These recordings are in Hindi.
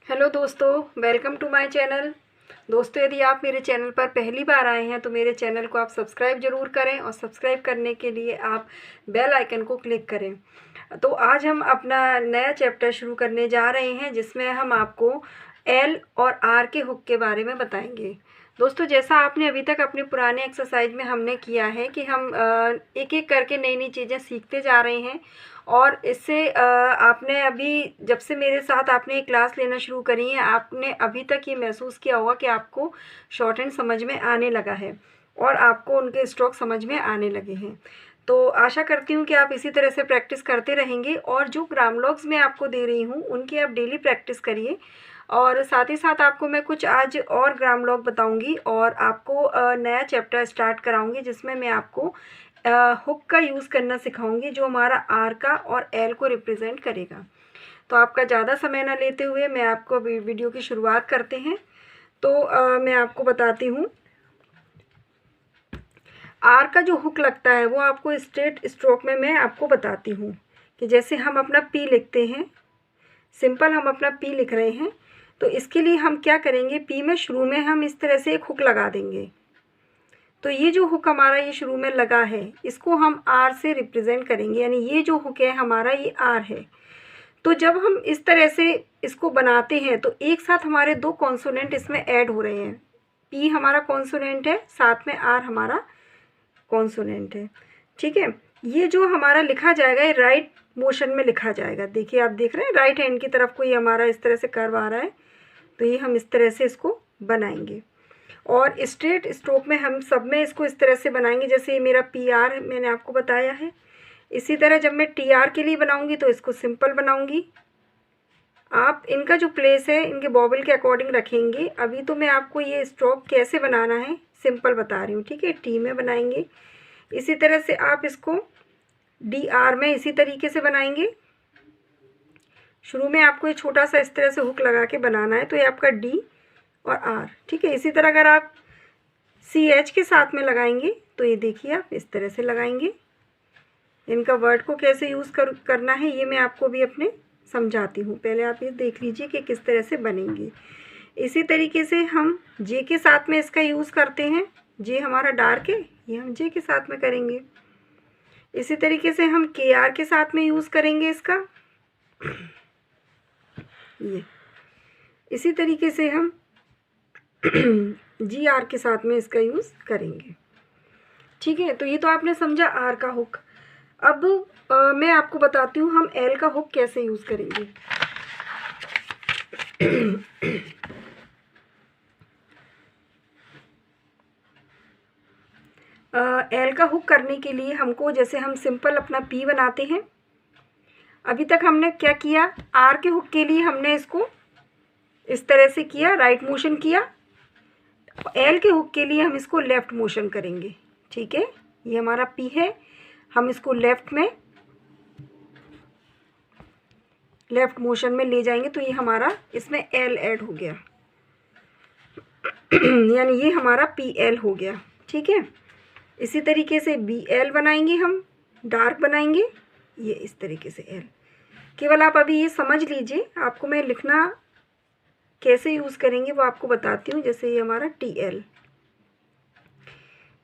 हेलो दोस्तों, वेलकम टू माय चैनल। दोस्तों, यदि आप मेरे चैनल पर पहली बार आए हैं तो मेरे चैनल को आप सब्सक्राइब ज़रूर करें और सब्सक्राइब करने के लिए आप बेल आइकन को क्लिक करें। तो आज हम अपना नया चैप्टर शुरू करने जा रहे हैं जिसमें हम आपको एल और आर के हुक के बारे में बताएंगे। दोस्तों, जैसा आपने अभी तक अपने पुराने एक्सरसाइज में हमने किया है कि हम एक एक करके नई नई चीज़ें सीखते जा रहे हैं और इससे आपने अभी जब से मेरे साथ आपने ये क्लास लेना शुरू करी है, आपने अभी तक ये महसूस किया होगा कि आपको शॉर्ट हैंड समझ में आने लगा है और आपको उनके स्ट्रोक समझ में आने लगे हैं। तो आशा करती हूँ कि आप इसी तरह से प्रैक्टिस करते रहेंगे और जो ग्रामलॉग्स मैं आपको दे रही हूँ उनकी आप डेली प्रैक्टिस करिए। और साथ ही साथ आपको मैं कुछ आज और ग्रामलॉग बताऊँगी और आपको नया चैप्टर स्टार्ट कराऊँगी जिसमें मैं आपको हुक का यूज़ करना सिखाऊंगी जो हमारा आर का और एल को रिप्रेजेंट करेगा। तो आपका ज़्यादा समय ना लेते हुए मैं आपको वीडियो की शुरुआत करते हैं। तो मैं आपको बताती हूँ, आर का जो हुक लगता है वो आपको स्ट्रेट स्ट्रोक में मैं आपको बताती हूँ कि जैसे हम अपना पी लिखते हैं, सिंपल हम अपना पी लिख रहे हैं, तो इसके लिए हम क्या करेंगे, पी में शुरू में हम इस तरह से एक हुक लगा देंगे। तो ये जो हुक हमारा ये शुरू में लगा है इसको हम आर से रिप्रेजेंट करेंगे, यानी ये जो हुक है हमारा ये आर है। तो जब हम इस तरह से इसको बनाते हैं तो एक साथ हमारे दो कॉन्सोनेंट इसमें ऐड हो रहे हैं। पी हमारा कॉन्सोनेंट है, साथ में आर हमारा कॉन्सोनेंट है। ठीक है, ये जो हमारा लिखा जाएगा ये राइट मोशन में लिखा जाएगा। देखिए, आप देख रहे हैं राइट हैंड की तरफ को ये हमारा इस तरह से कर्व आ रहा है, तो ये हम इस तरह से इसको बनाएंगे और स्ट्रेट स्ट्रोक में हम सब में इसको इस तरह से बनाएंगे। जैसे ये मेरा पी आर मैंने आपको बताया है, इसी तरह जब मैं टी आर के लिए बनाऊंगी तो इसको सिंपल बनाऊंगी। आप इनका जो प्लेस है इनके बॉबल के अकॉर्डिंग रखेंगे। अभी तो मैं आपको ये स्ट्रोक कैसे बनाना है सिंपल बता रही हूँ। ठीक है, टी में बनाएंगे, इसी तरह से आप इसको डी आर में इसी तरीके से बनाएंगे। शुरू में आपको ये छोटा सा इस तरह से हुक लगा के बनाना है, तो ये आपका डी और आर। ठीक है, इसी तरह अगर आप सी एच के साथ में लगाएंगे तो ये देखिए आप इस तरह से लगाएंगे। इनका वर्ड को कैसे यूज़ करना है ये मैं आपको भी अपने समझाती हूँ, पहले आप ये देख लीजिए कि किस तरह से बनेंगे। इसी तरीके से हम जे के साथ में इसका यूज़ करते हैं। जे हमारा डार्क है, ये हम जे के साथ में करेंगे। इसी तरीके से हम के आर के साथ में यूज़ करेंगे इसका, ये इसी तरीके से हम जी आर के साथ में इसका यूज़ करेंगे। ठीक है, तो ये तो आपने समझा आर का हुक। अब मैं आपको बताती हूँ हम एल का हुक कैसे यूज़ करेंगे। एल का हुक करने के लिए हमको, जैसे हम सिंपल अपना पी बनाते हैं, अभी तक हमने क्या किया, आर के हुक के लिए हमने इसको इस तरह से किया, राइट मोशन किया। एल के हुक के लिए हम इसको लेफ़्ट मोशन करेंगे। ठीक है, ये हमारा पी है, हम इसको लेफ़्ट मोशन में ले जाएंगे तो ये हमारा इसमें एल ऐड हो गया यानी ये हमारा पी एल हो गया। ठीक है, इसी तरीके से बी एल बनाएंगे, हम डार्क बनाएंगे, ये इस तरीके से एल। केवल आप अभी ये समझ लीजिए, आपको मैं लिखना कैसे यूज़ करेंगे वो आपको बताती हूँ। जैसे ये हमारा टी एल,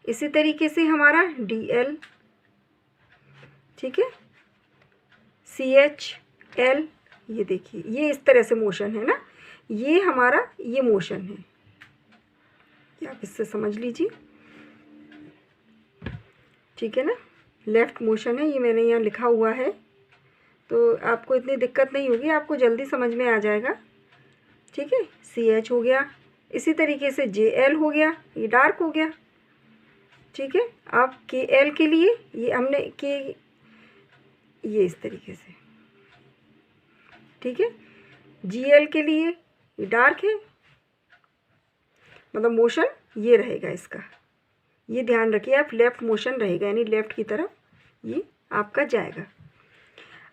इसी तरीके से हमारा डी एल, ठीक है, सी एच एल, ये देखिए ये इस तरह से मोशन है ना, ये हमारा ये मोशन है, ये आप इससे समझ लीजिए। ठीक है ना, लेफ़्ट मोशन है, ये मैंने यहाँ लिखा हुआ है तो आपको इतनी दिक्कत नहीं होगी, आपको जल्दी समझ में आ जाएगा। ठीक है, सी एच हो गया, इसी तरीके से जे एल हो गया, ये डार्क हो गया। ठीक है, अब के एल के लिए ये हमने के, ये इस तरीके से। ठीक है, जी एल के लिए ये डार्क है, मतलब मोशन ये रहेगा इसका, ये ध्यान रखिए आप, लेफ़्ट मोशन रहेगा यानी लेफ़्ट की तरफ ये आपका जाएगा।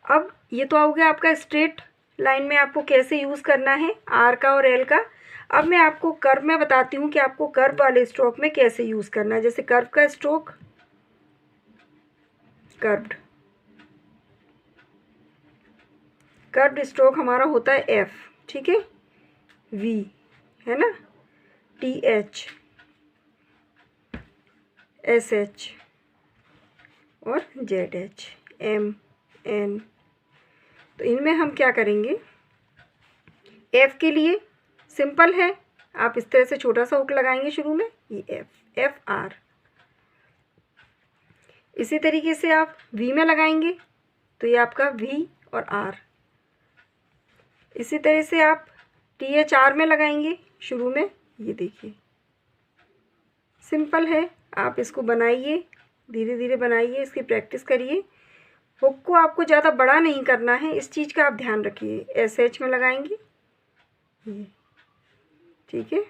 अब ये तो हो गया आपका स्ट्रेट लाइन में आपको कैसे यूज़ करना है आर का और एल का। अब मैं आपको कर्व में बताती हूँ कि आपको कर्व वाले स्ट्रोक में कैसे यूज़ करना है। जैसे कर्व का स्ट्रोक, कर्व्ड स्ट्रोक हमारा होता है एफ। ठीक है, वी, है ना, TH, SH और ZH, MN। तो इनमें हम क्या करेंगे, F के लिए सिंपल है, आप इस तरह से छोटा सा हुक लगाएंगे शुरू में, ये FR। इसी तरीके से आप V में लगाएंगे तो ये आपका V और R। इसी तरह से आप THR में लगाएंगे शुरू में, ये देखिए सिंपल है। आप इसको बनाइए, धीरे धीरे बनाइए, इसकी प्रैक्टिस करिए। हुक को आपको ज़्यादा बड़ा नहीं करना है, इस चीज़ का आप ध्यान रखिए। SH में लगाएंगे ये, ठीक है,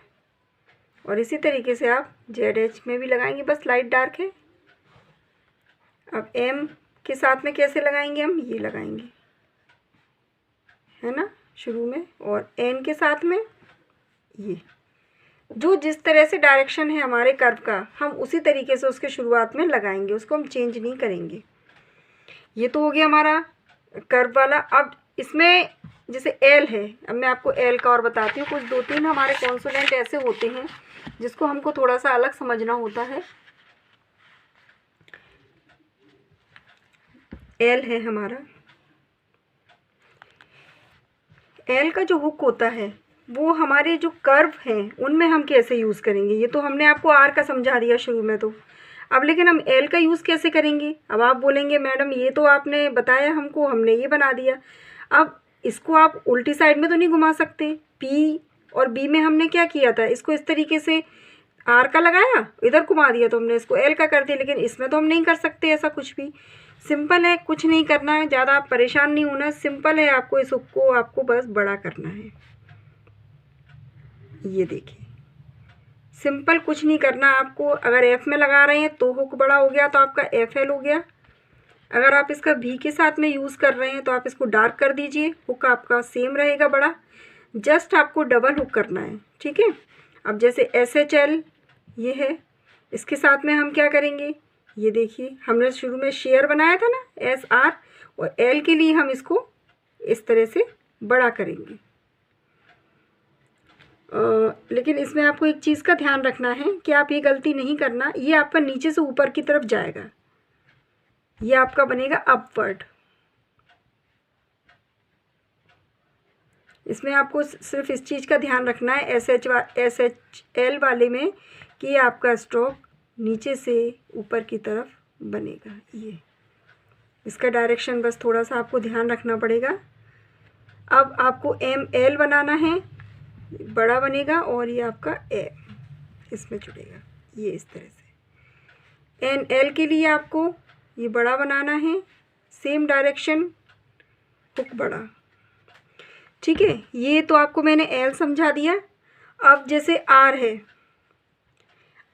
और इसी तरीके से आप ZH में भी लगाएंगे, बस लाइट डार्क है। अब M के साथ में कैसे लगाएंगे, हम ये लगाएंगे, है ना, शुरू में, और N के साथ में ये। जो जिस तरह से डायरेक्शन है हमारे कर्व का, हम उसी तरीके से उसके शुरुआत में लगाएंगे, उसको हम चेंज नहीं करेंगे। ये तो हो गया हमारा कर्व वाला। अब इसमें जैसे L है, अब मैं आपको L का और बताती हूँ। कुछ 2-3 हमारे कॉन्सोनेंट ऐसे होते हैं जिसको हमको थोड़ा सा अलग समझना होता है। L है हमारा, L का जो हुक होता है वो हमारे जो कर्व हैं उनमें हम कैसे यूज़ करेंगे, ये तो हमने आपको R का समझा दिया शुरू में। तो अब लेकिन हम L का यूज़ कैसे करेंगे। अब आप बोलेंगे मैडम ये तो आपने बताया हमको, हमने ये बना दिया। अब इसको आप उल्टी साइड में तो नहीं घुमा सकते। P और B में हमने क्या किया था, इसको इस तरीके से R का लगाया, इधर घुमा दिया, तो हमने इसको L का कर दिया। लेकिन इसमें तो हम नहीं कर सकते ऐसा कुछ भी। सिंपल है, कुछ नहीं करना है, ज़्यादा आप परेशान नहीं होना। सिंपल है, आपको इस हुक को आपको बस बड़ा करना है। ये देखिए सिंपल, कुछ नहीं करना आपको। अगर F में लगा रहे हैं तो हुक बड़ा हो गया, तो आपका FL हो गया। अगर आप इसका V के साथ में यूज़ कर रहे हैं तो आप इसको डार्क कर दीजिए, हुक आपका सेम रहेगा बड़ा। जस्ट आपको डबल हुक करना है, ठीक है। अब जैसे SHL ये है, इसके साथ में हम क्या करेंगे, ये देखिए हमने शुरू में शेयर बनाया था ना SR, और L के लिए हम इसको इस तरह से बड़ा करेंगे। लेकिन इसमें आपको एक चीज़ का ध्यान रखना है कि आप ये गलती नहीं करना, ये आपका नीचे से ऊपर की तरफ जाएगा, ये आपका बनेगा अपवर्ड। इसमें आपको सिर्फ इस चीज़ का ध्यान रखना है SHL वाले में कि आपका स्ट्रोक नीचे से ऊपर की तरफ बनेगा। ये इसका डायरेक्शन बस थोड़ा सा आपको ध्यान रखना पड़ेगा। अब आपको ML बनाना है, बड़ा बनेगा, और ये आपका M इसमें जुड़ेगा, ये इस तरह से। NL के लिए आपको ये बड़ा बनाना है, सेम डायरेक्शन, हुक बड़ा, ठीक है। ये तो आपको मैंने L समझा दिया। अब जैसे R है,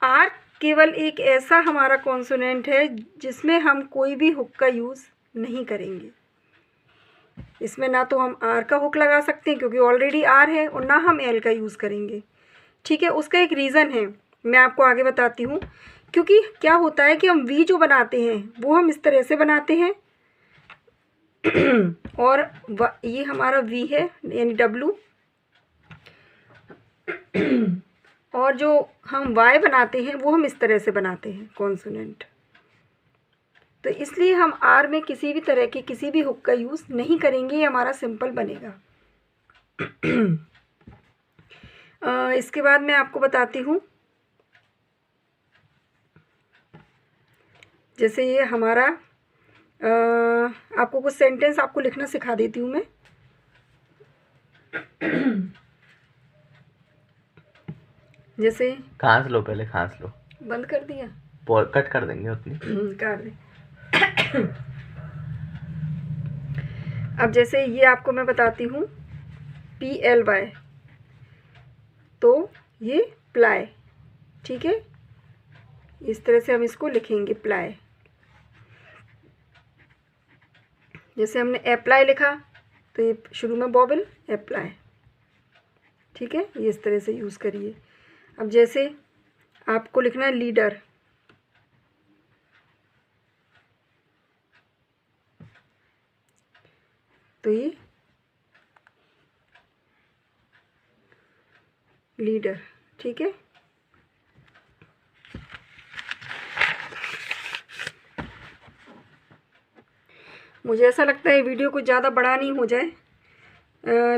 R केवल एक ऐसा हमारा कॉन्सोनेंट है जिसमें हम कोई भी हुक का यूज़ नहीं करेंगे। इसमें ना तो हम R का हुक लगा सकते हैं क्योंकि ऑलरेडी R है, और ना हम L का यूज़ करेंगे, ठीक है। उसका एक रीज़न है, मैं आपको आगे बताती हूँ। क्योंकि क्या होता है कि हम V जो बनाते हैं वो हम इस तरह से बनाते हैं और ये हमारा V है यानी W, और जो हम Y बनाते हैं वो हम इस तरह से बनाते हैं कॉन्सोनेंट। तो इसलिए हम R में किसी भी तरह के किसी भी हुक का यूज़ नहीं करेंगे, ये हमारा सिंपल बनेगा। इसके बाद मैं आपको बताती हूँ, जैसे ये हमारा आपको कुछ सेंटेंस आपको लिखना सिखा देती हूँ मैं। जैसे खांस लो, पहले खांस लो। बंद कर दिया, कट कर देंगे उतनी। कर दे। अब जैसे ये आपको मैं बताती हूँ PLY, तो ये प्लाई, ठीक है। इस तरह से हम इसको लिखेंगे प्लाई। जैसे हमने अप्लाई लिखा तो ये शुरू में बॉबल अप्लाई, ठीक है। ये इस तरह से यूज़ करिए। अब जैसे आपको लिखना है लीडर, तो ये लीडर। ठीक है, मुझे ऐसा लगता है वीडियो कुछ ज़्यादा बड़ा नहीं हो जाए,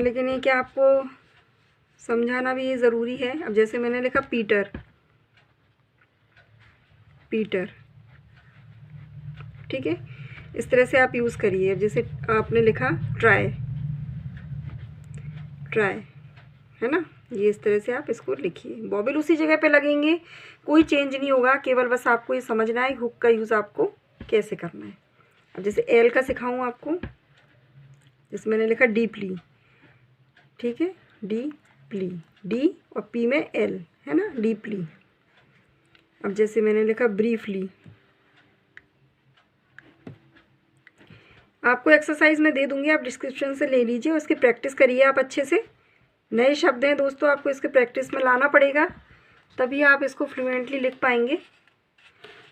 लेकिन ये क्या आपको समझाना भी ये ज़रूरी है। अब जैसे मैंने लिखा पीटर, पीटर, ठीक है, इस तरह से आप यूज़ करिए। अब जैसे आपने लिखा ट्राई, ट्राई, है ना, ये इस तरह से आप इसको लिखिए। बॉबिल उसी जगह पे लगेंगे, कोई चेंज नहीं होगा, केवल बस आपको ये समझना है हुक का यूज़ आपको कैसे करना है। अब जैसे एल का सिखाऊँ आपको, जैसे मैंने लिखा डीपली, ठीक है, डीपली, डी और पी में एल, है ना, डीपली। अब जैसे मैंने लिखा ब्रीफली, आपको एक्सरसाइज में दे दूंगी, आप डिस्क्रिप्शन से ले लीजिए, उसकी प्रैक्टिस करिए आप अच्छे से। नए शब्द हैं दोस्तों, आपको इसके प्रैक्टिस में लाना पड़ेगा, तभी आप इसको फ्लुएंटली लिख पाएंगे।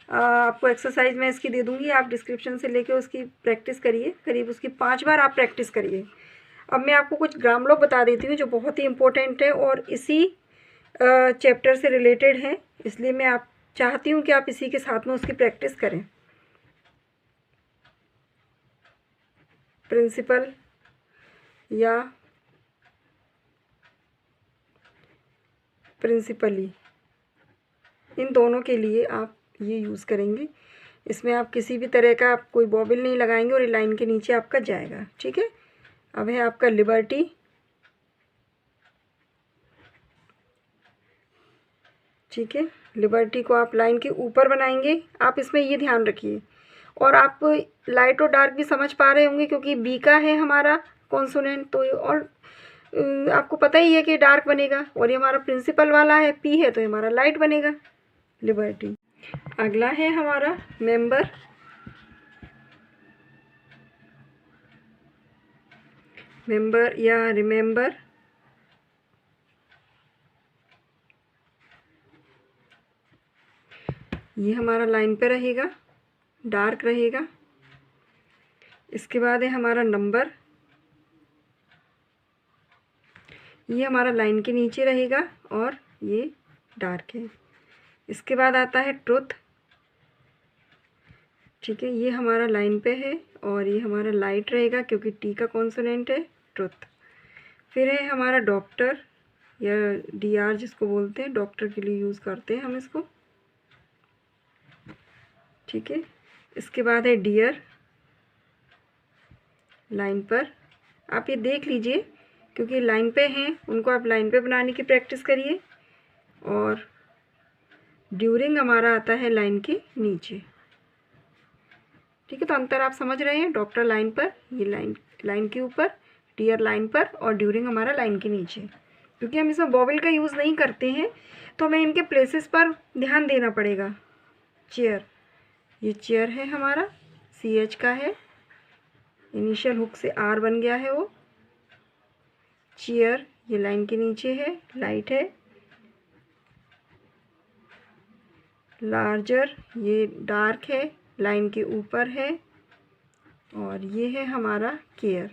आपको एक्सरसाइज मैं इसकी दे दूंगी, आप डिस्क्रिप्शन से लेके उसकी प्रैक्टिस करिए, करीब उसकी 5 बार आप प्रैक्टिस करिए। अब मैं आपको कुछ ग्राम लोग बता देती हूँ जो बहुत ही इम्पोर्टेंट है और इसी चैप्टर से रिलेटेड है, इसलिए मैं आप चाहती हूँ कि आप इसी के साथ में उसकी प्रैक्टिस करें। प्रिंसिपल या प्रिंसिपली, इन दोनों के लिए आप ये यूज़ करेंगे। इसमें आप किसी भी तरह का आप कोई बॉबिल नहीं लगाएंगे और ये लाइन के नीचे आपका जाएगा। ठीक है, अब है आपका लिबर्टी, ठीक है, लिबर्टी को आप लाइन के ऊपर बनाएंगे। आप इसमें ये ध्यान रखिए, और आप लाइट और डार्क भी समझ पा रहे होंगे क्योंकि बी का है हमारा कॉन्सोनेंट, तो और आपको पता ही है कि डार्क बनेगा, और ये हमारा प्रिंसिपल वाला है, पी है, तो ये हमारा लाइट बनेगा, लिबर्टी। अगला है हमारा मेंबर, मेंबर या रिमेंबर, ये हमारा लाइन पे रहेगा, डार्क रहेगा। इसके बाद है हमारा नंबर, ये हमारा लाइन के नीचे रहेगा और ये डार्क है। इसके बाद आता है ट्रुथ, ठीक है, ये हमारा लाइन पे है और ये हमारा लाइट रहेगा क्योंकि टी का कॉन्सोनेंट है, ट्रुथ। फिर है हमारा डॉक्टर या डीआर जिसको बोलते हैं, डॉक्टर के लिए यूज़ करते हैं हम इसको, ठीक है। इसके बाद है डियर, लाइन पर आप ये देख लीजिए क्योंकि लाइन पे हैं, उनको आप लाइन पे बनाने की प्रैक्टिस करिए। और ड्यूरिंग हमारा आता है लाइन के नीचे, ठीक है, तो अंतर आप समझ रहे हैं। डॉक्टर लाइन पर, ये लाइन के ऊपर, डियर लाइन पर और ड्यूरिंग हमारा लाइन के नीचे। क्योंकि हम इसमें बॉबिल का यूज़ नहीं करते हैं तो हमें इनके प्लेसेस पर ध्यान देना पड़ेगा। चेयर, ये चेयर है हमारा, सी एच का है, इनिशियल हुक से आर बन गया है वो, चेयर, ये लाइन के नीचे है, लाइट है। लार्जर, ये डार्क है, लाइन के ऊपर है, और ये है हमारा केयर।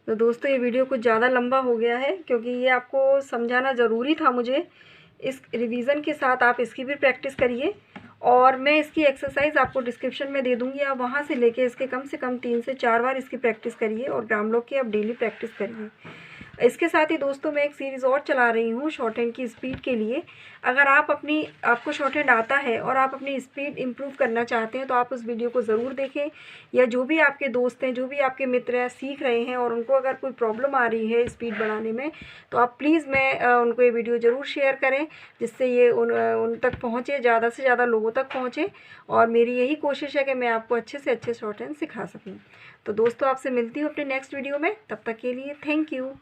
तो दोस्तों ये वीडियो कुछ ज़्यादा लंबा हो गया है क्योंकि ये आपको समझाना ज़रूरी था मुझे। इस रिवीजन के साथ आप इसकी भी प्रैक्टिस करिए, और मैं इसकी एक्सरसाइज आपको डिस्क्रिप्शन में दे दूंगी, आप वहाँ से लेके इसके कम से कम 3 से 4 बार इसकी प्रैक्टिस करिए और ग्राम लोग की आप डेली प्रैक्टिस करिए। इसके साथ ही दोस्तों मैं एक सीरीज़ और चला रही हूँ शॉर्ट हैंड की स्पीड के लिए। अगर आपको शॉर्ट हैंड आता है और आप अपनी स्पीड इम्प्रूव करना चाहते हैं तो आप उस वीडियो को ज़रूर देखें, या जो भी आपके दोस्त हैं, जो भी आपके मित्र हैं, सीख रहे हैं और उनको अगर कोई प्रॉब्लम आ रही है स्पीड बढ़ाने में, तो आप प्लीज़ उनको ये वीडियो ज़रूर शेयर करें, जिससे ये उन तक पहुँचे, ज़्यादा से ज़्यादा लोगों तक पहुँचे। और मेरी यही कोशिश है कि मैं आपको अच्छे से अच्छे शॉर्ट हैंड सिखा सकूँ। तो दोस्तों आपसे मिलती हूँ अपने नेक्स्ट वीडियो में, तब तक के लिए थैंक यू।